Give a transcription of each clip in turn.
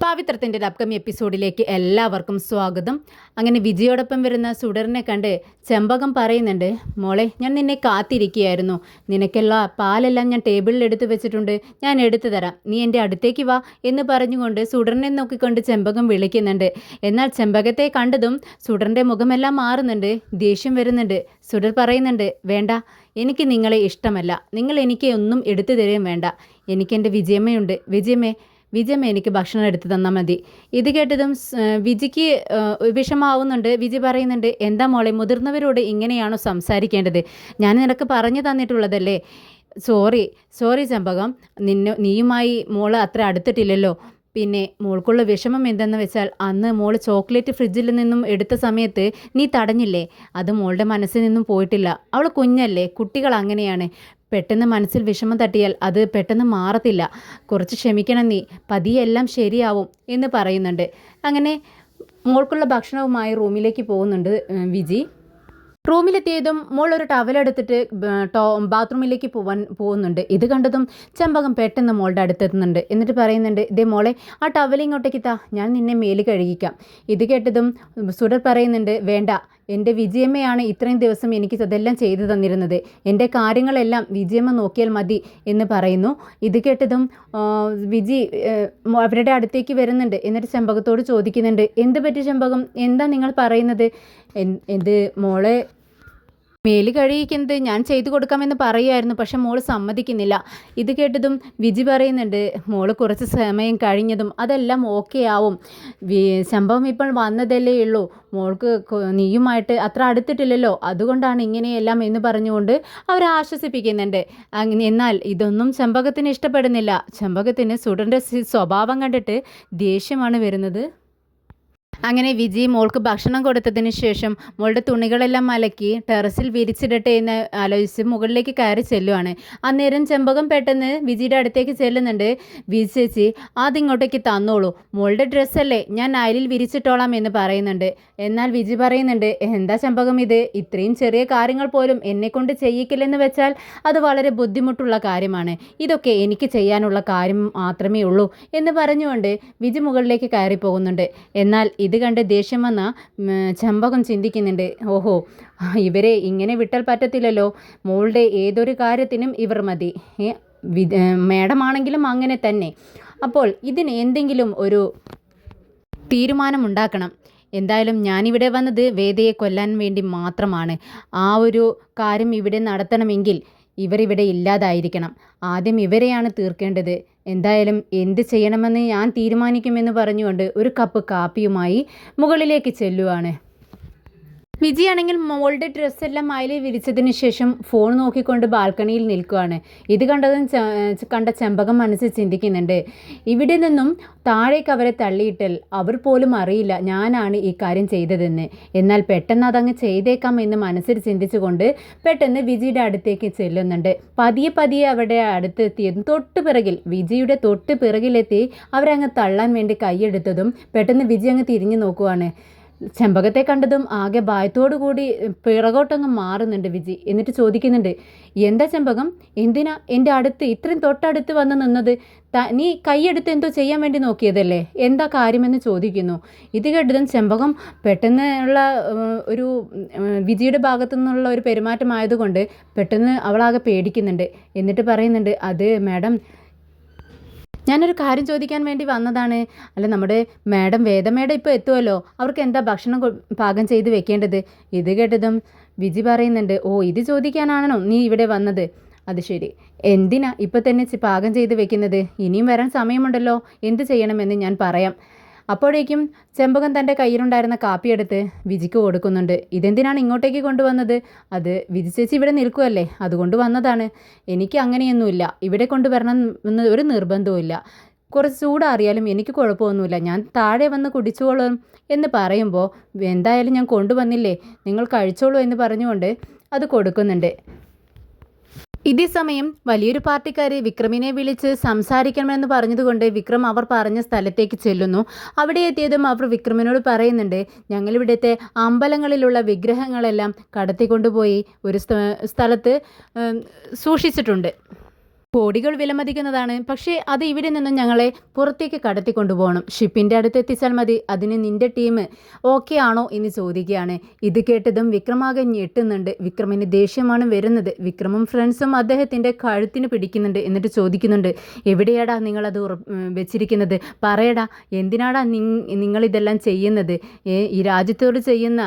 പാവിത്രത്തിൻ്റെ ഒരു അപ്കമിങ് എപ്പിസോഡിലേക്ക് എല്ലാവർക്കും സ്വാഗതം. അങ്ങനെ വിജയോടൊപ്പം വരുന്ന സുഡറിനെ കണ്ട് ചെമ്പകം പറയുന്നുണ്ട്, മോളെ ഞാൻ നിന്നെ കാത്തിരിക്കുകയായിരുന്നു. നിനക്കുള്ള പാലെല്ലാം ഞാൻ ടേബിളിൽ എടുത്ത് വെച്ചിട്ടുണ്ട്, ഞാൻ എടുത്തു തരാം, നീ എൻ്റെ അടുത്തേക്ക് വാ എന്ന് പറഞ്ഞുകൊണ്ട് സുഡറിനെ നോക്കിക്കൊണ്ട് ചെമ്പകം വിളിക്കുന്നുണ്ട്. എന്നാൽ ചെമ്പകത്തെ കണ്ടതും സുഡറിൻ്റെ മുഖമെല്ലാം മാറുന്നുണ്ട്, ദേഷ്യം വരുന്നുണ്ട്. സുഡർ പറയുന്നുണ്ട്, വേണ്ട, എനിക്ക് നിങ്ങളെ ഇഷ്ടമല്ല, നിങ്ങൾ എനിക്ക് ഒന്നും എടുത്തു തരുകയും വേണ്ട, എനിക്കെൻ്റെ വിജയമ്മയുണ്ട്, വിജയമ്മ എനിക്ക് ഭക്ഷണം എടുത്ത് തന്നാൽ മതി. ഇത് കേട്ടതും വിജിക്ക് വിഷമാവുന്നുണ്ട്. വിജി പറയുന്നുണ്ട്, എന്താ മോളെ, മുതിർന്നവരോട് ഇങ്ങനെയാണോ സംസാരിക്കേണ്ടത്? ഞാൻ നിനക്ക് പറഞ്ഞു തന്നിട്ടുള്ളതല്ലേ. സോറി ചെമ്പകം, നീയുമായി മോള് അത്ര അടുത്തിട്ടില്ലല്ലോ. പിന്നെ മോൾക്കുള്ള വിഷമം എന്തെന്ന് വെച്ചാൽ, അന്ന് മോൾ ചോക്ലേറ്റ് ഫ്രിഡ്ജിൽ നിന്നും എടുത്ത സമയത്ത് നീ തടഞ്ഞില്ലേ, അത് മോളുടെ മനസ്സിൽ നിന്നും പോയിട്ടില്ല. അവൾ കുഞ്ഞല്ലേ, കുട്ടികൾ അങ്ങനെയാണ്. പെട്ടെന്ന് മനസ്സിൽ വിഷമം തട്ടിയാൽ അത് പെട്ടെന്ന് മാറത്തില്ല. കുറച്ച് ക്ഷമിക്കണം നീ, പതിയെ എല്ലാം ശരിയാവും എന്ന് പറയുന്നുണ്ട്. അങ്ങനെ മോൾക്കുള്ള ഭക്ഷണവുമായി റൂമിലേക്ക് പോകുന്നുണ്ട് വിജി. റൂമിലെത്തിയതും മോൾ ഒരു ടവലെടുത്തിട്ട് ബാത്റൂമിലേക്ക് പോകുന്നുണ്ട്. ഇത് കണ്ടതും ചെമ്പകം പെട്ടെന്ന് മോളുടെ അടുത്തെത്തുന്നുണ്ട്. എന്നിട്ട് പറയുന്നുണ്ട്, ഇതേ മോളെ, ആ ടവൽ ഇങ്ങോട്ടേക്ക് താ, ഞാൻ നിന്നെ മേല് കഴുകിക്കാം. ഇത് കേട്ടതും സുഡർ പറയുന്നുണ്ട്, വേണ്ട, എൻ്റെ വിജയമ്മയാണ് ഇത്രയും ദിവസം എനിക്ക് അതെല്ലാം ചെയ്തു തന്നിരുന്നത്, എൻ്റെ കാര്യങ്ങളെല്ലാം വിജയമ്മ നോക്കിയാൽ മതി എന്ന് പറയുന്നു. ഇത് കേട്ടതും വിജി അവരുടെ അടുത്തേക്ക് വരുന്നുണ്ട്. എന്നിട്ട് ചെമ്പകത്തോട് ചോദിക്കുന്നുണ്ട്, എന്ത് പറ്റി ചെമ്പകം, എന്താ നിങ്ങൾ പറയുന്നത്? എന്ത് മോളെ മേല് കഴിയിക്കുന്നത് ഞാൻ ചെയ്തു കൊടുക്കാമെന്ന് പറയുമായിരുന്നു, പക്ഷെ മോള് സമ്മതിക്കുന്നില്ല. ഇത് കേട്ടതും വിജി പറയുന്നുണ്ട്, മോള് കുറച്ച് സമയം കഴിഞ്ഞതും അതെല്ലാം ഓക്കെ ആവും. സംഭവം ഇപ്പോൾ വന്നതല്ലേ ഉള്ളൂ, മോൾക്ക് നീയുമായിട്ട് അത്ര അടുത്തിട്ടില്ലല്ലോ, അതുകൊണ്ടാണ് ഇങ്ങനെയെല്ലാം എന്ന് പറഞ്ഞുകൊണ്ട് അവരെ ആശ്വസിപ്പിക്കുന്നുണ്ട്. എന്നാൽ ഇതൊന്നും ചെമ്പകത്തിന് ഇഷ്ടപ്പെടുന്നില്ല. ചെമ്പകത്തിന് സുഡറിൻ്റെ സ്വഭാവം കണ്ടിട്ട് ദേഷ്യമാണ് വരുന്നത്. അങ്ങനെ വിജി മോൾക്ക് ഭക്ഷണം കൊടുത്തതിന് ശേഷം മോളുടെ തുണികളെല്ലാം അലക്കി ടെറസിൽ വിരിച്ചിടട്ടെ എന്ന് ആലോചിച്ച് മുകളിലേക്ക് കയറി ചെല്ലുവാണ്. അന്നേരം ചെമ്പകം പെട്ടെന്ന് വിജിയുടെ അടുത്തേക്ക് ചെല്ലുന്നുണ്ട്. വിജി ചേച്ചി, അതിങ്ങോട്ടേക്ക് തന്നോളൂ, മോളുടെ ഡ്രസ്സല്ലേ, ഞാൻ അയലിൽ വിരിച്ചിട്ടോളാം എന്ന് പറയുന്നുണ്ട്. എന്നാൽ വിജി പറയുന്നുണ്ട്, എന്താ ചെമ്പകം ഇത്, ഇത്രയും ചെറിയ കാര്യങ്ങൾ പോലും എന്നെക്കൊണ്ട് ചെയ്യിക്കില്ലെന്ന് വെച്ചാൽ അത് വളരെ ബുദ്ധിമുട്ടുള്ള കാര്യമാണ്, ഇതൊക്കെ എനിക്ക് ചെയ്യാനുള്ള കാര്യം മാത്രമേ ഉള്ളൂ എന്ന് പറഞ്ഞുകൊണ്ട് വിജി മുകളിലേക്ക് കയറി പോകുന്നുണ്ട്. എന്നാൽ ഇത് കണ്ട് ദേഷ്യം വന്ന ചെമ്പകം ചിന്തിക്കുന്നുണ്ട്, ഓഹോ, ഇവരെ ഇങ്ങനെ വിട്ടാൽ പറ്റത്തില്ലല്ലോ, മോളുടെ ഏതൊരു കാര്യത്തിനും ഇവർ മതി, മേഡമാണെങ്കിലും അങ്ങനെ തന്നെ. അപ്പോൾ ഇതിന് എന്തെങ്കിലും ഒരു തീരുമാനമുണ്ടാക്കണം. എന്തായാലും ഞാനിവിടെ വന്നത് വേദയെ കൊല്ലാൻ വേണ്ടി മാത്രമാണ്. ആ ഒരു കാര്യം ഇവിടെ നടത്തണമെങ്കിൽ ഇവരിവിടെ ഇല്ലാതായിരിക്കണം. ആദ്യം ഇവരെയാണ് തീർക്കേണ്ടത്. എന്തായാലും എന്ത് ചെയ്യണമെന്ന് ഞാൻ തീരുമാനിക്കുമെന്ന് പറഞ്ഞുകൊണ്ട് ഒരു കപ്പ് കാപ്പിയുമായി മുകളിലേക്ക് ചെല്ലുവാണ്. വിജിയാണെങ്കിൽ മോളുടെ ഡ്രസ്സെല്ലാം അയൽ വിരിച്ചതിന് ശേഷം ഫോൺ നോക്കിക്കൊണ്ട് ബാൽക്കണിയിൽ നിൽക്കുകയാണ്. ഇത് കണ്ട ചെമ്പകം മനസ്സിൽ ചിന്തിക്കുന്നുണ്ട്, ഇവിടെ നിന്നും താഴേക്ക് അവരെ തള്ളിയിട്ടാൽ അവർ പോലും അറിയില്ല ഞാനാണ് ഈ കാര്യം ചെയ്തതെന്ന്. എന്നാൽ പെട്ടെന്ന് അതങ്ങ് ചെയ്തേക്കാം എന്ന് മനസ്സിൽ ചിന്തിച്ചുകൊണ്ട് പെട്ടെന്ന് വിജിയുടെ അടുത്തേക്ക് ചെല്ലുന്നുണ്ട്. പതിയെ അവിടെ അടുത്തെത്തിയതും വിജിയുടെ തൊട്ട് പിറകിലെത്തി അവരങ്ങ് തള്ളാൻ വേണ്ടി കൈയെടുത്തതും പെട്ടെന്ന് വിജി അങ്ങ് തിരിഞ്ഞു നോക്കുവാണ്. ചെമ്പകത്തെ കണ്ടതും ആകെ ഭയത്തോടു കൂടി പിറകോട്ടങ്ങ് മാറുന്നുണ്ട് വിജി. എന്നിട്ട് ചോദിക്കുന്നുണ്ട്, എന്താ ചെമ്പകം, എന്തിനാ എൻ്റെ അടുത്ത് ഇത്രയും തൊട്ടടുത്ത് വന്ന് നിന്നത്? നീ കൈയെടുത്ത് എന്തോ ചെയ്യാൻ വേണ്ടി നോക്കിയതല്ലേ, എന്താ കാര്യമെന്ന് ചോദിക്കുന്നു. ഇത് കേട്ടതും ചെമ്പകം പെട്ടെന്ന് ഉള്ള ഒരു വിജിയുടെ ഭാഗത്തു നിന്നുള്ള ഒരു പെരുമാറ്റമായതുകൊണ്ട് പെട്ടെന്ന് അവളാകെ പേടിക്കുന്നുണ്ട്. എന്നിട്ട് പറയുന്നുണ്ട്, അത് മാഡം, ഞാനൊരു കാര്യം ചോദിക്കാൻ വേണ്ടി വന്നതാണ്. അല്ല, നമ്മുടെ വേദമേഡം ഇപ്പോൾ എത്തുമല്ലോ, അവർക്ക് എന്താ ഭക്ഷണം പാകം ചെയ്ത് വെക്കേണ്ടത്? ഇത് കേട്ടതും വിജി പറയുന്നുണ്ട്, ഓ, ഇത് ചോദിക്കാനാണോ നീ ഇവിടെ വന്നത്? അത് ശരി, എന്തിനാ ഇപ്പം തന്നെ പാകം ചെയ്ത് വെക്കുന്നത്? ഇനിയും വരാൻ സമയമുണ്ടല്ലോ, എന്ത് ചെയ്യണമെന്ന് ഞാൻ പറയാം. അപ്പോഴേക്കും ചെമ്പകം തൻ്റെ കയ്യിലുണ്ടായിരുന്ന കാപ്പിയെടുത്ത് വിജിക്ക് കൊടുക്കുന്നുണ്ട്. ഇതെന്തിനാണ് ഇങ്ങോട്ടേക്ക് കൊണ്ടുവന്നത്? അത് വിജി ചേച്ചി ഇവിടെ നിൽക്കുമല്ലേ, അതുകൊണ്ട് വന്നതാണ്. എനിക്ക് അങ്ങനെയൊന്നുമില്ല, ഇവിടെ കൊണ്ടുവരണം എന്ന് ഒരു നിർബന്ധവുമില്ല. കുറച്ച് ചൂടാറിയാലും എനിക്ക് കുഴപ്പമൊന്നുമില്ല, ഞാൻ താഴെ വന്ന് കുടിച്ചോളും എന്ന് പറയുമ്പോൾ, എന്തായാലും ഞാൻ കൊണ്ടുവന്നില്ലേ, നിങ്ങൾ കഴിച്ചോളൂ എന്ന് പറഞ്ഞുകൊണ്ട് അത് കൊടുക്കുന്നുണ്ട്. ഇതേ സമയം വലിയൊരു പാർട്ടിക്കാർ വിക്രമിനെ വിളിച്ച് സംസാരിക്കണമെന്ന് പറഞ്ഞതുകൊണ്ട് വിക്രം അവർ പറഞ്ഞ സ്ഥലത്തേക്ക് ചെല്ലുന്നു. അവിടെ എത്തിയതും അവർ വിക്രമിനോട് പറയുന്നുണ്ട്, ഞങ്ങളിവിടുത്തെ അമ്പലങ്ങളിലുള്ള വിഗ്രഹങ്ങളെല്ലാം കടത്തിക്കൊണ്ടുപോയി ഒരു സ്ഥലത്ത് സൂക്ഷിച്ചിട്ടുണ്ട്. കോടികൾ വിലമതിക്കുന്നതാണ്. പക്ഷേ അത് ഇവിടെ നിന്നും ഞങ്ങളെ പുറത്തേക്ക് കടത്തിക്കൊണ്ടുപോകണം. ഷിപ്പിൻ്റെ അടുത്ത് എത്തിച്ചാൽ മതി. അതിന് നിൻ്റെ ടീം ഓക്കെ ആണോ എന്ന് ചോദിക്കുകയാണ്. ഇത് കേട്ടതും വിക്രമാകെ ഞെട്ടുന്നുണ്ട്. വിക്രമിന് ദേഷ്യമാണ് വരുന്നത്. വിക്രമും ഫ്രണ്ട്സും അദ്ദേഹത്തിൻ്റെ കഴുത്തിന് പിടിക്കുന്നുണ്ട്. എന്നിട്ട് ചോദിക്കുന്നുണ്ട്, എവിടെയാടാ നിങ്ങളത് വെച്ചിരിക്കുന്നത്? പറയടാ, എന്തിനാടാ നിങ്ങളിതെല്ലാം ചെയ്യുന്നത്? ഈ രാജ്യത്തോട് ചെയ്യുന്ന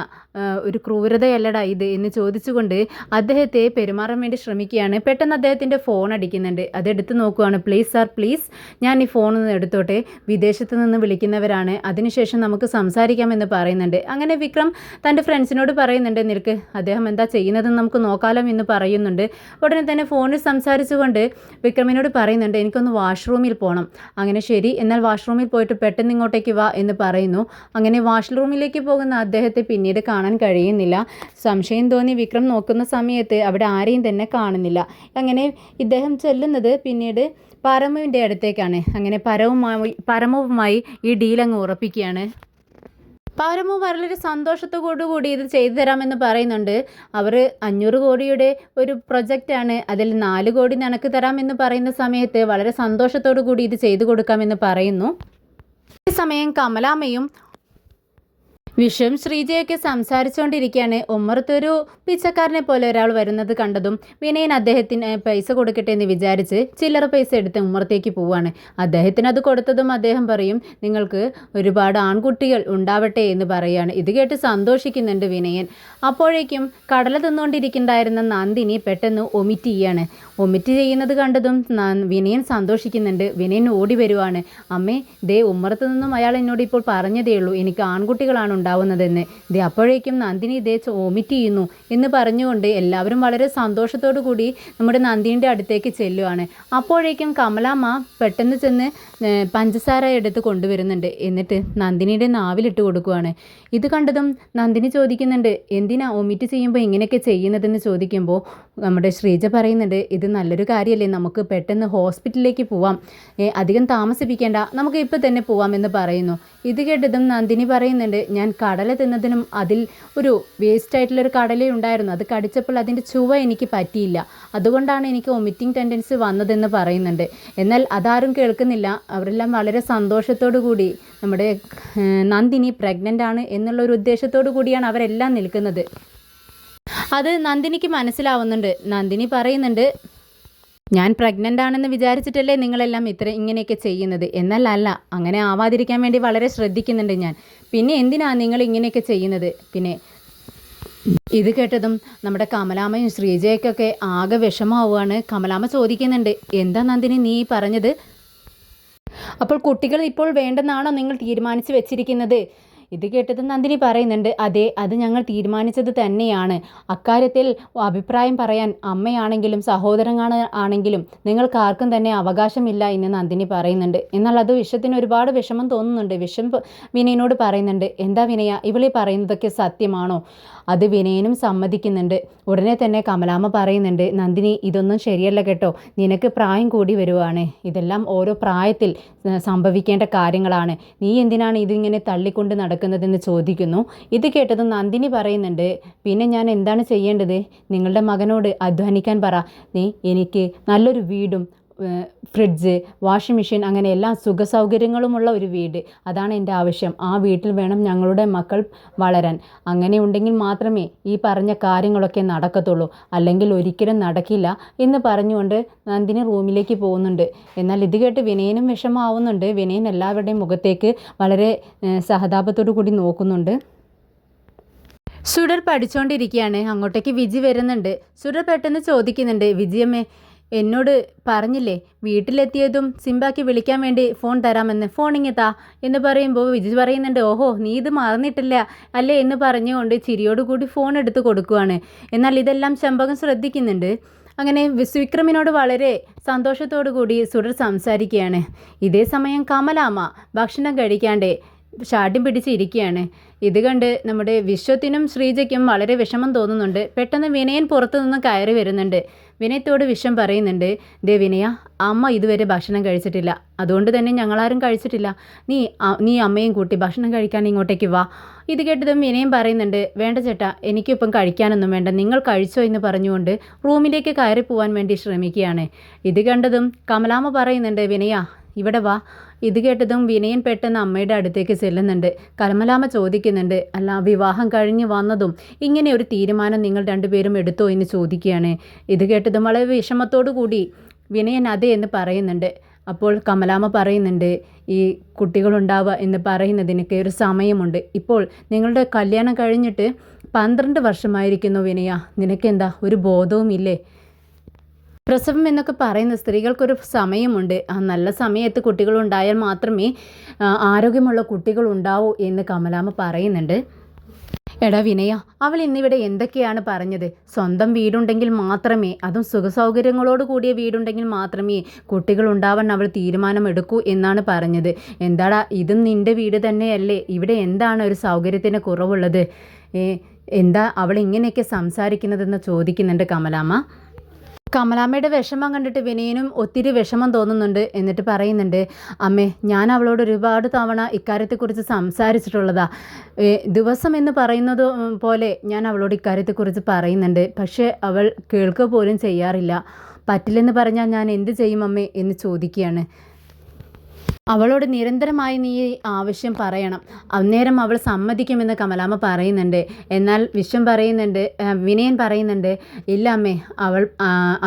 ഒരു ക്രൂരതയല്ലടാ ഇത് എന്ന് ചോദിച്ചുകൊണ്ട് അദ്ദേഹത്തെ പെരുമാറാൻ വേണ്ടി ശ്രമിക്കുകയാണ്. പെട്ടെന്ന് അദ്ദേഹത്തിൻ്റെ ഫോൺ അടിക്കുന്നുണ്ട്. അതെടുത്ത് നോക്കുകയാണ്. പ്ലീസ് സാർ, പ്ലീസ് ഞാൻ ഈ ഫോണൊന്ന് എടുത്തോട്ടെ, വിദേശത്ത് നിന്ന് വിളിക്കുന്നവരാണ്, അതിനുശേഷം നമുക്ക് സംസാരിക്കാമെന്ന് പറയുന്നുണ്ട്. അങ്ങനെ വിക്രം തൻ്റെ ഫ്രണ്ട്സിനോട് പറയുന്നുണ്ട്, നിനക്ക് അദ്ദേഹം എന്താ ചെയ്യുന്നതെന്ന് നമുക്ക് നോക്കാലോ എന്ന് പറയുന്നുണ്ട്. ഉടനെ തന്നെ ഫോണിൽ സംസാരിച്ചുകൊണ്ട് വിക്രമിനോട് പറയുന്നുണ്ട്, എനിക്കൊന്ന് വാഷ്റൂമിൽ പോകണം. അങ്ങനെ ശരി, എന്നാൽ വാഷ്റൂമിൽ പോയിട്ട് പെട്ടെന്ന് ഇങ്ങോട്ടേക്ക് വാ എന്ന് പറയുന്നു. അങ്ങനെ വാഷ്റൂമിലേക്ക് പോകുന്ന അദ്ദേഹത്തെ പിന്നീട് കാണാൻ കഴിയുന്നില്ല. സംശയം തോന്നി വിക്രം നോക്കുന്ന സമയത്ത് അവിടെ ആരെയും തന്നെ കാണുന്നില്ല. അങ്ങനെ ഇദ്ദേഹം ചെല്ലുന്നത് പിന്നീട് പരമുവിൻ്റെ അടുത്തേക്കാണ്. അങ്ങനെ പരമുവുമായി ഈ ഡീൽ അങ്ങ് ഉറപ്പിക്കുകയാണ്. പരമു വളരെ സന്തോഷത്തോടു കൂടി ഇത് ചെയ്തു തരാമെന്ന് പറയുന്നുണ്ട്. അവർ 500 കോടിയുടെ ഒരു പ്രൊജക്റ്റാണ്, അതിൽ 4 കോടി നിനക്ക് തരാമെന്ന് പറയുന്ന സമയത്ത് വളരെ സന്തോഷത്തോടു കൂടി ഇത് ചെയ്തു കൊടുക്കാമെന്ന് പറയുന്നു. ഈ സമയം കമലാമ്മയും വിഷം ശ്രീജയൊക്കെ സംസാരിച്ചുകൊണ്ടിരിക്കുകയാണ്. ഉമ്മറത്തൊരു പിച്ചക്കാരനെ പോലെ ഒരാൾ വരുന്നത് കണ്ടതും വിനയൻ അദ്ദേഹത്തിന് പൈസ കൊടുക്കട്ടെ എന്ന് വിചാരിച്ച് ചില്ലറ പൈസ എടുത്ത് ഉമ്മറത്തേക്ക് പോവാണ്. അദ്ദേഹത്തിന് അത് കൊടുത്തതും അദ്ദേഹം പറയും, നിങ്ങൾക്ക് ഒരുപാട് ആൺകുട്ടികൾ ഉണ്ടാവട്ടെ എന്ന് പറയുകയാണ്. ഇത് കേട്ട് സന്തോഷിക്കുന്നുണ്ട് വിനയൻ. അപ്പോഴേക്കും കടല തിന്നുകൊണ്ടിരിക്കുന്നുണ്ടായിരുന്ന നന്ദിനി പെട്ടെന്ന് ഒമിറ്റ് ചെയ്യാണ്. ഒമിറ്റ് ചെയ്യുന്നത് കണ്ടതും വിനയൻ സന്തോഷിക്കുന്നുണ്ട്. വിനയൻ ഓടി വരുവാണ്. അമ്മേ, ദേ ഉമ്മറത്ത് നിന്നും അയാൾ എന്നോട് ഇപ്പോൾ പറഞ്ഞതേ ഉള്ളൂ എനിക്ക് ആൺകുട്ടികളാണ് ഉണ്ടാവുന്നതെന്ന്. ദേ അപ്പോഴേക്കും നന്ദിനി ഇതേ വോമിറ്റ് ചെയ്യുന്നു എന്ന് പറഞ്ഞുകൊണ്ട് എല്ലാവരും വളരെ സന്തോഷത്തോടു കൂടി നമ്മുടെ നന്ദിനിയുടെ അടുത്തേക്ക് ചെല്ലുവാണ്. അപ്പോഴേക്കും കമലാമ്മ പെട്ടെന്ന് ചെന്ന് പഞ്ചസാര എടുത്ത് കൊണ്ടുവരുന്നുണ്ട്. എന്നിട്ട് നന്ദിനിയുടെ നാവിലിട്ട് കൊടുക്കുവാണ്. ഇത് കണ്ടതും നന്ദിനി ചോദിക്കുന്നുണ്ട്, എന്തിനാ വോമിറ്റ് ചെയ്യുമ്പോൾ ഇങ്ങനെയൊക്കെ ചെയ്യുന്നതെന്ന് ചോദിക്കുമ്പോൾ നമ്മുടെ ശ്രീജ പറയുന്നുണ്ട്, ഇത് നല്ലൊരു കാര്യമല്ലേ, നമുക്ക് പെട്ടെന്ന് ഹോസ്പിറ്റലിലേക്ക് പോവാം, അധികം താമസിപ്പിക്കേണ്ട, നമുക്ക് ഇപ്പോൾ തന്നെ പോവാം എന്ന് പറയുന്നു. ഇത് കേട്ടതും നന്ദിനി പറയുന്നുണ്ട്, ഞാൻ കടല തിന്നതിനും അതിൽ ഒരു വേസ്റ്റായിട്ടുള്ളൊരു കടല ഉണ്ടായിരുന്നു, അത് കടിച്ചപ്പോൾ അതിൻ്റെ ചുവ എനിക്ക് പറ്റിയില്ല, അതുകൊണ്ടാണ് എനിക്ക് വൊമിറ്റിംഗ് ടെൻഡൻസി വന്നതെന്ന് പറയുന്നുണ്ട്. എന്നാൽ അതാരും കേൾക്കുന്നില്ല. അവരെല്ലാം വളരെ സന്തോഷത്തോടു കൂടി നമ്മുടെ നന്ദിനി പ്രഗ്നൻ്റ് ആണ് എന്നുള്ളൊരു ഉദ്ദേശത്തോടു കൂടിയാണ് അവരെല്ലാം നിൽക്കുന്നത്. അത് നന്ദിനിക്ക് മനസ്സിലാവുന്നുണ്ട്. നന്ദിനി പറയുന്നുണ്ട്, ഞാൻ പ്രഗ്നൻ്റ് ആണെന്ന് വിചാരിച്ചിട്ടല്ലേ നിങ്ങളെല്ലാം ഇങ്ങനെയൊക്കെ ചെയ്യുന്നത്? എന്നാൽ അല്ല, അങ്ങനെ ആവാതിരിക്കാൻ വേണ്ടി വളരെ ശ്രദ്ധിക്കുന്നുണ്ട് ഞാൻ. പിന്നെ എന്തിനാ നിങ്ങൾ ഇങ്ങനെയൊക്കെ ചെയ്യുന്നത്? പിന്നെ ഇത് കേട്ടതും നമ്മുടെ കമലാമ്മയും ശ്രീജയ്ക്കൊക്കെ ആകെ വിഷമാവുകയാണ്. കമലാമ്മ ചോദിക്കുന്നുണ്ട്, എന്താ നന്ദിനി നീ പറഞ്ഞത്? അപ്പോൾ കുട്ടികൾ ഇപ്പോൾ വേണ്ടെന്നാണോ നിങ്ങൾ തീരുമാനിച്ച് വെച്ചിരിക്കുന്നത്? ഇത് കേട്ടത് നന്ദിനി പറയുന്നുണ്ട്, അതെ, അത് ഞങ്ങൾ തീരുമാനിച്ചത് തന്നെയാണ്. അക്കാര്യത്തിൽ അഭിപ്രായം പറയാൻ അമ്മയാണെങ്കിലും ആണെങ്കിലും നിങ്ങൾക്ക് ആർക്കും തന്നെ അവകാശമില്ല എന്ന് നന്ദിനി പറയുന്നുണ്ട്. എന്നാൽ അത് വിഷത്തിന് ഒരുപാട് വിഷമം തോന്നുന്നുണ്ട്. വിഷം വിനയനോട് പറയുന്നുണ്ട്, എന്താ വിനയ, ഇവളീ പറയുന്നതൊക്കെ സത്യമാണോ? അത് വിനയനും സമ്മതിക്കുന്നുണ്ട്. ഉടനെ തന്നെ കമലാമ്മ പറയുന്നുണ്ട്, നന്ദിനി ഇതൊന്നും ശരിയല്ല കേട്ടോ, നിനക്ക് പ്രായം കൂടി വരുവാണ്, ഇതെല്ലാം ഓരോ പ്രായത്തിൽ സംഭവിക്കേണ്ട കാര്യങ്ങളാണ്, നീ എന്തിനാണ് ഇതിങ്ങനെ തള്ളിക്കൊണ്ട് നടക്കുന്നതെന്ന് ചോദിക്കുന്നു. ഇത് കേട്ടതും നന്ദിനി പറയുന്നുണ്ട്, പിന്നെ ഞാൻ എന്താണ് ചെയ്യേണ്ടത്? നിങ്ങളുടെ മകനോട് അധ്വാനിക്കാൻ പറ. എനിക്ക് നല്ലൊരു വീടും ഫ്രിഡ്ജ്, വാഷിംഗ് മെഷീൻ, അങ്ങനെ എല്ലാ സുഖസൗകര്യങ്ങളുമുള്ള ഒരു വീട്, അതാണ് എൻ്റെ ആവശ്യം. ആ വീട്ടിൽ വേണം ഞങ്ങളുടെ മക്കൾ വളരാൻ. അങ്ങനെ ഉണ്ടെങ്കിൽ മാത്രമേ ഈ പറഞ്ഞ കാര്യങ്ങളൊക്കെ നടക്കത്തുള്ളൂ, അല്ലെങ്കിൽ ഒരിക്കലും നടക്കില്ല എന്ന് പറഞ്ഞുകൊണ്ട് നന്ദിനി റൂമിലേക്ക് പോകുന്നുണ്ട്. എന്നാൽ ഇത് കേട്ട് വിനയനും വിഷമാവുന്നുണ്ട്. വിനയൻ എല്ലാവരുടെയും മുഖത്തേക്ക് വളരെ സഹതാപത്തോടു കൂടി നോക്കുന്നുണ്ട്. സുഡർ പഠിച്ചുകൊണ്ടിരിക്കുകയാണ്. അങ്ങോട്ടേക്ക് വിജി വരുന്നുണ്ട്. സുഡർ പെട്ടെന്ന് ചോദിക്കുന്നുണ്ട്, വിജിയമ്മേ, എന്നോട് പറഞ്ഞില്ലേ വീട്ടിലെത്തിയതും സിംബാക്ക് വിളിക്കാൻ വേണ്ടി ഫോൺ തരാമെന്ന്, ഫോണിങ് താ എന്ന് പറയുമ്പോൾ വിജി പറയുന്നുണ്ട്, ഓഹോ നീ ഇത് മറന്നിട്ടില്ല അല്ലേ എന്ന് പറഞ്ഞുകൊണ്ട് ചിരിയോടുകൂടി ഫോൺ എടുത്ത് കൊടുക്കുവാണ്. എന്നാൽ ഇതെല്ലാം ചെമ്പകം ശ്രദ്ധിക്കുന്നുണ്ട്. അങ്ങനെ വിക്രമിനോട് വളരെ സന്തോഷത്തോടു കൂടി സുഡർ സംസാരിക്കുകയാണ്. ഇതേ സമയം കമലാമ്മ ഭക്ഷണം കഴിക്കാണ്ട് ഷാഠ്യം പിടിച്ചിരിക്കുകയാണ്. ഇത് കണ്ട് നമ്മുടെ വിശ്വത്തിനും ശ്രീജയ്ക്കും വളരെ വിഷമം തോന്നുന്നുണ്ട്. പെട്ടെന്ന് വിനയൻ പുറത്തു നിന്ന് കയറി വരുന്നുണ്ട്. വിനയത്തോട് വിഷം പറയുന്നുണ്ട്, ദേ വിനയ, അമ്മ ഇതുവരെ ഭക്ഷണം കഴിച്ചിട്ടില്ല, അതുകൊണ്ട് തന്നെ ഞങ്ങളാരും കഴിച്ചിട്ടില്ല. നീ അമ്മയും കൂട്ടി ഭക്ഷണം കഴിക്കാൻ ഇങ്ങോട്ടേക്ക് വാ. ഇത് കേട്ടതും വിനയം പറയുന്നുണ്ട്, വേണ്ട ചേട്ടാ, എനിക്കിപ്പം കഴിക്കാനൊന്നും വേണ്ട, നിങ്ങൾ കഴിച്ചോ എന്ന് പറഞ്ഞുകൊണ്ട് റൂമിലേക്ക് കയറി പോകാൻ വേണ്ടി ശ്രമിക്കുകയാണ്. ഇത് കണ്ടതും കമലാമ്മ പറയുന്നുണ്ട്, വിനയ ഇവിടെ വാ. ഇത് കേട്ടതും വിനയൻ പെട്ടെന്ന് അമ്മയുടെ അടുത്തേക്ക് ചെല്ലുന്നുണ്ട്. കമലാമ്മ ചോദിക്കുന്നുണ്ട്, അല്ല വിവാഹം കഴിഞ്ഞ് വന്നതും ഇങ്ങനെ ഒരു തീരുമാനം നിങ്ങൾ രണ്ടുപേരും എടുത്തോ എന്ന് ചോദിക്കുകയാണ്. ഇത് കേട്ടതും വളരെ വിഷമത്തോടു കൂടി വിനയൻ അതെ എന്ന് പറയുന്നുണ്ട്. അപ്പോൾ കമലാമ്മ പറയുന്നുണ്ട്, ഈ കുട്ടികളുണ്ടാവുക എന്ന് പറയുന്നതിനൊക്കെ ഒരു സമയമുണ്ട്. ഇപ്പോൾ നിങ്ങളുടെ കല്യാണം കഴിഞ്ഞിട്ട് 12 വർഷമായിരിക്കുന്നു വിനയ, നിനക്കെന്താ ഒരു ബോധവുമില്ലേ? പ്രസവം എന്നൊക്കെ പറയുന്ന സ്ത്രീകൾക്കൊരു സമയമുണ്ട്. ആ നല്ല സമയത്ത് കുട്ടികളുണ്ടായാൽ മാത്രമേ ആരോഗ്യമുള്ള കുട്ടികളുണ്ടാവൂ എന്ന് കമലാമ്മ പറയുന്നുണ്ട്. എടാ വിനയ, അവൾ ഇന്നിവിടെ എന്തൊക്കെയാണ് പറഞ്ഞത്? സ്വന്തം വീടുണ്ടെങ്കിൽ മാത്രമേ, അതും സുഖസൗകര്യങ്ങളോട് കൂടിയ വീടുണ്ടെങ്കിൽ മാത്രമേ കുട്ടികൾ ഉണ്ടാവാൻ അവൾ തീരുമാനമെടുക്കൂ എന്നാണ് പറഞ്ഞത്. എന്താടാ, ഇതും നിൻ്റെ വീട് തന്നെയല്ലേ? ഇവിടെ എന്താണ് ഒരു സൗകര്യത്തിന് കുറവുള്ളത്? എന്താ അവൾ ഇങ്ങനെയൊക്കെ സംസാരിക്കുന്നതെന്ന് ചോദിക്കുന്നുണ്ട് കമലാമ്മ. കമലാമ്മയുടെ വിഷമം കണ്ടിട്ട് വിനയനും ഒത്തിരി വിഷമം തോന്നുന്നുണ്ട്. എന്നിട്ട് പറയുന്നുണ്ട്, അമ്മേ, ഞാൻ അവളോട് ഒരുപാട് തവണ ഇക്കാര്യത്തെക്കുറിച്ച് സംസാരിച്ചിട്ടുള്ളതാ. ദിവസം എന്ന് പറയുന്നത് പോലെ ഞാൻ അവളോട് ഇക്കാര്യത്തെക്കുറിച്ച് പറയുന്നുണ്ട്. പക്ഷേ അവൾ കേൾക്കുക പോലും ചെയ്യാറില്ല. പറ്റില്ലെന്ന് പറഞ്ഞാൽ ഞാൻ എന്ത് ചെയ്യും അമ്മേ എന്ന് ചോദിക്കുകയാണ്. അവളോട് നിരന്തരമായി നീ ആവശ്യം പറയണം, അന്നേരം അവൾ സമ്മതിക്കുമെന്ന് കമലാമ്മ പറയുന്നുണ്ട്. എന്നാൽ വിനയൻ പറയുന്നുണ്ട്, ഇല്ല അമ്മേ, അവൾ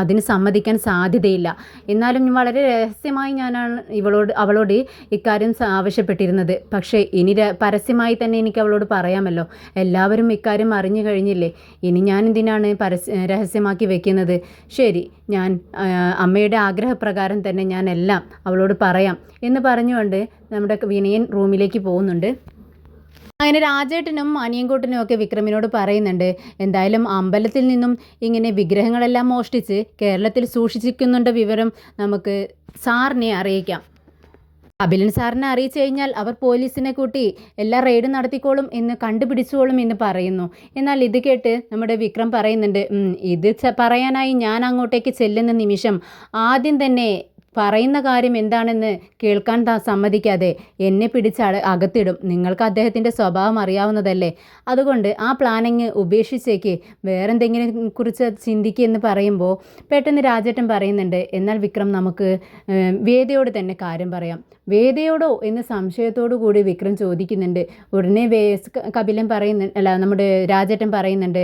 അതിന് സമ്മതിക്കാൻ സാധ്യതയില്ല. എന്നാലും വളരെ രഹസ്യമായി ഞാനാണ് അവളോട് ഇക്കാര്യം ആവശ്യപ്പെട്ടിരുന്നത്. പക്ഷേ ഇനി പരസ്യമായി തന്നെ എനിക്ക് അവളോട് പറയാമല്ലോ. എല്ലാവരും ഇക്കാര്യം അറിഞ്ഞു കഴിഞ്ഞില്ലേ, ഇനി ഞാൻ എന്തിനാണ് രഹസ്യമാക്കി വെക്കുന്നത്? ശരി, ഞാൻ അമ്മയുടെ ആഗ്രഹപ്രകാരം തന്നെ ഞാൻ എല്ലാം അവളോട് പറയാം എന്ന് പറഞ്ഞുകൊണ്ട് നമ്മുടെ വിനയൻ റൂമിലേക്ക് പോകുന്നുണ്ട്. അങ്ങനെ രാജേട്ടനും അനിയൻകുട്ടനും ഒക്കെ വിക്രമിനോട് പറയുന്നുണ്ട്, എന്തായാലും അമ്പലത്തിൽ നിന്നും ഇങ്ങനെ വിഗ്രഹങ്ങളെല്ലാം മോഷ്ടിച്ച് കേരളത്തിൽ സൂക്ഷിച്ചിരിക്കുന്നുണ്ട് വിവരം നമുക്ക് സാറിനെ അറിയിക്കാം. അഭിലൻ സാറിനെ അറിയിച്ചു കഴിഞ്ഞാൽ അവർ പോലീസിനെ കൂട്ടി എല്ലാ റെയ്ഡും നടത്തിക്കോളും എന്ന് കണ്ടുപിടിച്ചോളും എന്ന് പറയുന്നു. എന്നാൽ ഇത് കേട്ട് നമ്മുടെ വിക്രം പറയുന്നുണ്ട്, ഇത് പറയാനായി ഞാൻ അങ്ങോട്ടേക്ക് ചെല്ലുന്ന നിമിഷം ആദ്യം തന്നെ പറയുന്ന കാര്യം എന്താണെന്ന് കേൾക്കാൻ സമ്മതിക്കാതെ എന്നെ പിടിച്ച് അകത്തിടും. നിങ്ങൾക്ക് അദ്ദേഹത്തിൻ്റെ സ്വഭാവം അറിയാവുന്നതല്ലേ, അതുകൊണ്ട് ആ പ്ലാനിങ് ഉപേക്ഷിച്ചേക്ക്, വേറെന്തെങ്കിലും കുറിച്ച് ചിന്തിക്കുമെന്ന് പറയുമ്പോൾ പെട്ടെന്ന് രാജേട്ടൻ പറയുന്നുണ്ട്, എന്നാൽ വിക്രം നമുക്ക് വേദയോട് തന്നെ കാര്യം പറയാം. വേദയോടോ എന്ന് സംശയത്തോടു കൂടി വിക്രം ചോദിക്കുന്നുണ്ട്. ഉടനെ നമ്മുടെ രാജേട്ടൻ പറയുന്നുണ്ട്,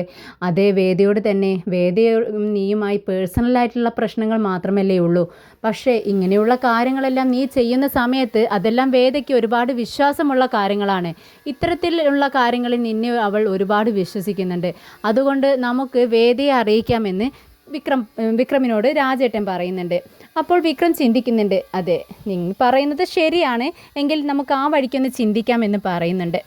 അതേ വേദയോട് തന്നെ. വേദയും നീയുമായി പേഴ്സണലായിട്ടുള്ള പ്രശ്നങ്ങൾ മാത്രമല്ലേ ഉള്ളൂ, പക്ഷേ ഇങ്ങനെയുള്ള കാര്യങ്ങളെല്ലാം നീ ചെയ്യുന്ന സമയത്ത് അതെല്ലാം വേദയ്ക്ക് ഒരുപാട് വിശ്വാസമുള്ള കാര്യങ്ങളാണ്. ഇത്തരത്തിലുള്ള കാര്യങ്ങളിൽ നിന്നെ അവൾ ഒരുപാട് വിശ്വസിക്കുന്നുണ്ട്. അതുകൊണ്ട് നമുക്ക് വേദയെ അറിയിക്കാമെന്ന് വിക്രമിനോട് രാജേട്ടൻ പറയുന്നുണ്ട്. അപ്പോൾ വിക്രം ചിന്തിക്കുന്നുണ്ട്, അതെ, നിങ്ങൾ പറയുന്നത് ശരിയാണ്, എങ്കിൽ നമുക്ക് ആ വഴിക്കൊന്ന് ചിന്തിക്കാമെന്ന് പറയുന്നുണ്ട്.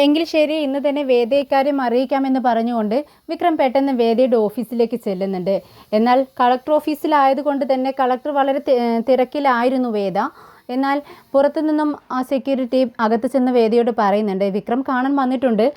എങ്കിൽ ശരി, ഇന്ന് തന്നെ വേദക്കാര്യം അറിയിക്കാമെന്ന് പറഞ്ഞുകൊണ്ട് വിക്രം പെട്ടെന്ന് വേദയുടെ ഓഫീസിലേക്ക് ചെല്ലുന്നുണ്ട്. എന്നാൽ കളക്ടർ ഓഫീസിലായതുകൊണ്ട് തന്നെ കളക്ടർ വളരെ തിരക്കിലായിരുന്നു വേദ. എന്നാൽ പുറത്തു നിന്നും ആ സെക്യൂരിറ്റി അകത്ത് ചെന്ന് വേദയോട് പറയുന്നുണ്ട്, വിക്രം കാണാൻ വന്നിട്ടുണ്ട്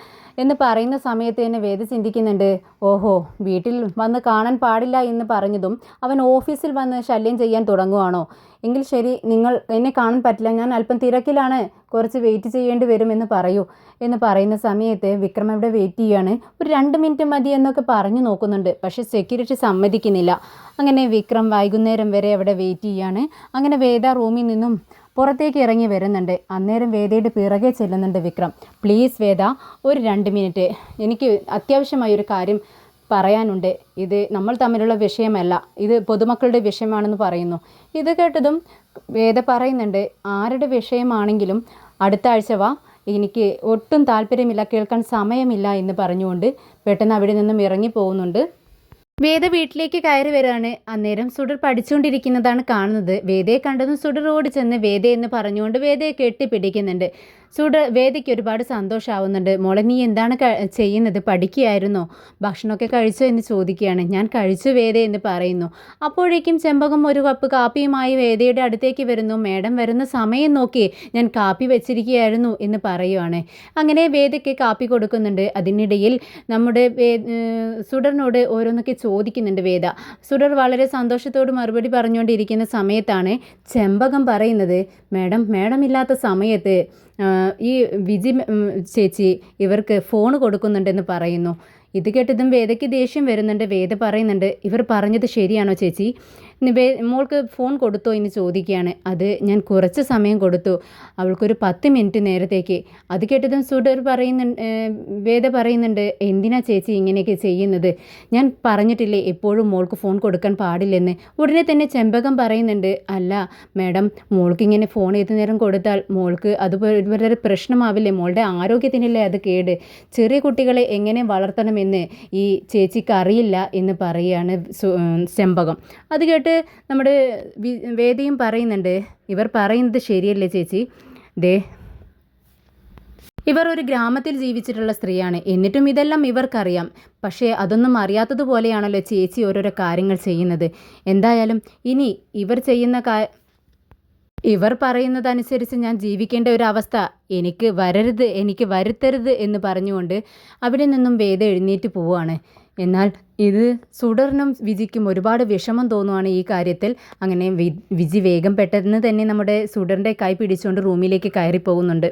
എന്ന് പറയുന്ന സമയത്ത് തന്നെ വേദ ചിന്തിക്കുന്നുണ്ട്, ഓഹോ, വീട്ടിൽ വന്ന് കാണാൻ പാടില്ല എന്ന് പറഞ്ഞതും അവൻ ഓഫീസിൽ വന്ന് ശല്യം ചെയ്യാൻ തുടങ്ങുവാണോ? എങ്കിൽ ശരി, നിങ്ങൾ എന്നെ കാണാൻ പറ്റില്ല, ഞാൻ അല്പം തിരക്കിലാണ്, കുറച്ച് വെയിറ്റ് ചെയ്യേണ്ടി വരുമെന്ന് പറയൂ എന്ന് പറയുന്ന സമയത്ത് വിക്രം അവിടെ വെയിറ്റ് ചെയ്യുകയാണ്. ഒരു 2 മിനിറ്റ് മതി എന്നൊക്കെ പറഞ്ഞു നോക്കുന്നുണ്ട്, പക്ഷേ സെക്യൂരിറ്റി സമ്മതിക്കുന്നില്ല. അങ്ങനെ വിക്രം വൈകുന്നേരം വരെ അവിടെ വെയിറ്റ് ചെയ്യുകയാണ്. അങ്ങനെ വേദ റൂമിൽ നിന്നും പുറത്തേക്ക് ഇറങ്ങി വരുന്നുണ്ട്. അന്നേരം വേദയുടെ പിറകെ ചെല്ലുന്നുണ്ട് വിക്രം. പ്ലീസ് വേദ, ഒരു 2 മിനിറ്റ്, എനിക്ക് അത്യാവശ്യമായ ഒരു കാര്യം പറയാനുണ്ട്. ഇത് നമ്മൾ തമ്മിലുള്ള വിഷയമല്ല, ഇത് പൊതുമക്കളുടെ വിഷയമാണെന്ന് പറയുന്നു. ഇത് കേട്ടതും വേദ പറയുന്നുണ്ട്, ആരുടെ വിഷയമാണെങ്കിലും അടുത്ത ആഴ്ച വാ, എനിക്ക് ഒട്ടും താല്പര്യമില്ല, കേൾക്കാൻ സമയമില്ല എന്ന് പറഞ്ഞുകൊണ്ട് പെട്ടെന്ന് അവിടെ നിന്നും ഇറങ്ങി പോകുന്നുണ്ട്. വേദ വീട്ടിലേക്ക് കയറി വരികയാണ്. അന്നേരം സുഡർ പഠിച്ചുകൊണ്ടിരിക്കുന്നതാണ് കാണുന്നത്. വേദയെ കണ്ടതും സുഡർ ഓടി ചെന്ന് വേദ എന്ന് പറഞ്ഞുകൊണ്ട് വേദയെ കെട്ടിപ്പിടിക്കുന്നുണ്ട്. വേദയ്ക്ക് ഒരുപാട് സന്തോഷമാവുന്നുണ്ട്. മോളെ നീ എന്താണ് ചെയ്യുന്നത്? പഠിക്കുകയായിരുന്നോ? ഭക്ഷണമൊക്കെ കഴിച്ചോ എന്ന് ചോദിക്കുകയാണ്. ഞാൻ കഴിച്ചു വേദ എന്ന് പറയുന്നു. അപ്പോഴേക്കും ചെമ്പകം ഒരു കപ്പ് കാപ്പിയുമായി വേദയുടെ അടുത്തേക്ക് വരുന്നു. മേഡം വരുന്ന സമയം നോക്കി ഞാൻ കാപ്പി വെച്ചിരിക്കുകയായിരുന്നു എന്ന് പറയുവാണ്. അങ്ങനെ വേദയ്ക്ക് കാപ്പി കൊടുക്കുന്നുണ്ട്. അതിനിടയിൽ നമ്മുടെ സുഡറിനോട് ഓരോന്നൊക്കെ ചോദിക്കുന്നുണ്ട് വേദ. സുഡർ വളരെ സന്തോഷത്തോട് മറുപടി പറഞ്ഞുകൊണ്ടിരിക്കുന്ന സമയത്താണ് ചെമ്പകം പറയുന്നത്, മേഡം ഇല്ലാത്ത സമയത്ത് ഈ വിജി ചേച്ചി ഇവർക്ക് ഫോൺ കൊടുക്കുന്നുണ്ടെന്ന് പറയുന്നു. ഇത് കേട്ടതും വേദയ്ക്ക് ദേഷ്യം വരുന്നുണ്ട്. വേദ പറയുന്നുണ്ട്, ഇവർ പറഞ്ഞത് ശരിയാണോ ചേച്ചി? മോൾക്ക് ഫോൺ കൊടുത്തോ എന്ന് ചോദിക്കുകയാണ്. അത് ഞാൻ കുറച്ച് സമയം കൊടുത്തു, അവൾക്കൊരു 10 മിനിറ്റ് നേരത്തേക്ക്. അത് കേട്ടതും സുഡർ വേദ പറയുന്നുണ്ട്, എന്തിനാ ചേച്ചി ഇങ്ങനെയൊക്കെ ചെയ്യുന്നത്? ഞാൻ പറഞ്ഞിട്ടില്ലേ എപ്പോഴും മോൾക്ക് ഫോൺ കൊടുക്കാൻ പാടില്ലെന്ന്. ഉടനെ തന്നെ ചെമ്പകം പറയുന്നുണ്ട്, അല്ല മേഡം, മോൾക്ക് ഇങ്ങനെ ഫോൺ ഏത് നേരം കൊടുത്താൽ മോൾക്ക് അത് വളരെ പ്രശ്നമാവില്ലേ? മോളുടെ ആരോഗ്യത്തിനല്ലേ അത് കേട്? ചെറിയ കുട്ടികളെ എങ്ങനെ വളർത്തണമെന്ന് ഈ ചേച്ചിക്ക് അറിയില്ല എന്ന് പറയുകയാണ് ചെമ്പകം. അത് കേട്ട് നമ്മുടെ വേദിയും പറയുന്നുണ്ട്, ഇവർ പറയുന്നത് ശരിയല്ലേ ചേച്ചി? ഇവർ ഒരു ഗ്രാമത്തിൽ ജീവിച്ചിട്ടുള്ള സ്ത്രീയാണ്, എന്നിട്ടും ഇതെല്ലാം ഇവർക്കറിയാം. പക്ഷേ അതൊന്നും അറിയാത്തതുപോലെയാണല്ലോ ചേച്ചി ഓരോരോ കാര്യങ്ങൾ ചെയ്യുന്നത്. എന്തായാലും ഇനി ഇവർ പറയുന്നതനുസരിച്ച് ഞാൻ ജീവിക്കേണ്ട ഒരു അവസ്ഥ എനിക്ക് വരുത്തരുത് എന്ന് പറഞ്ഞുകൊണ്ട് അവിടെ നിന്നും വേദ എഴുന്നേറ്റ് പോവുകയാണ്. എന്നാൽ ഇത് സുഡറിനും വിജിക്കും ഒരുപാട് വിഷമം തോന്നുവാണ് ഈ കാര്യത്തിൽ. അങ്ങനെ വിജി വേഗം പെട്ടെന്ന് തന്നെ നമ്മുടെ സുഡറിൻ്റെ കൈ പിടിച്ചുകൊണ്ട് റൂമിലേക്ക് കയറി പോകുന്നുണ്ട്.